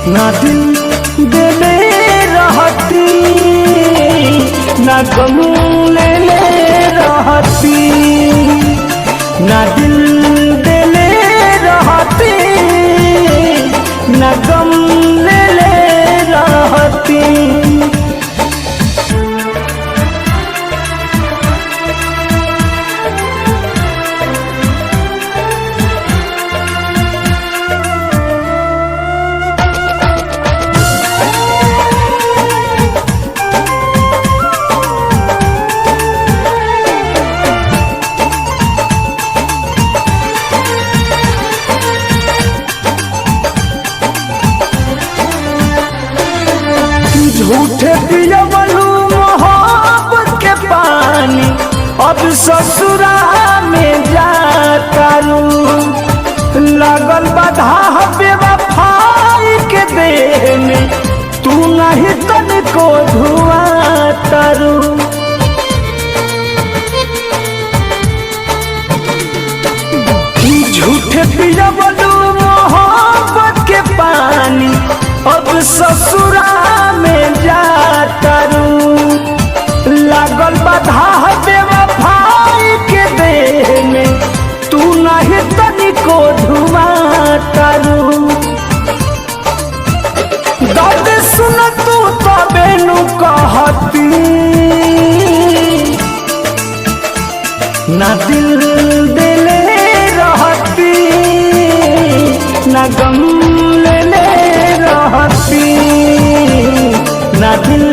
ना दिल देले रहती ना गम ले रहती, ना दिल देले रहती ना गम ले रहती। झूठे पियवलू मोहब्बत के पानी, अब ससुरा में जातारू। लगल बाधा बेवफाई के देह में, तू नहीं तनिको धुआं तारू। झूठे पियवलू मोहब्बत के पानी, अब ससुरा में जातारू। लागल बाधा बेवफाई के देह में, तू नहीं तनिको धुआं तारू। दर्द सुन तू तबे नु कहती, ना दिल देले रहती ना गम ले रहती, ना दिल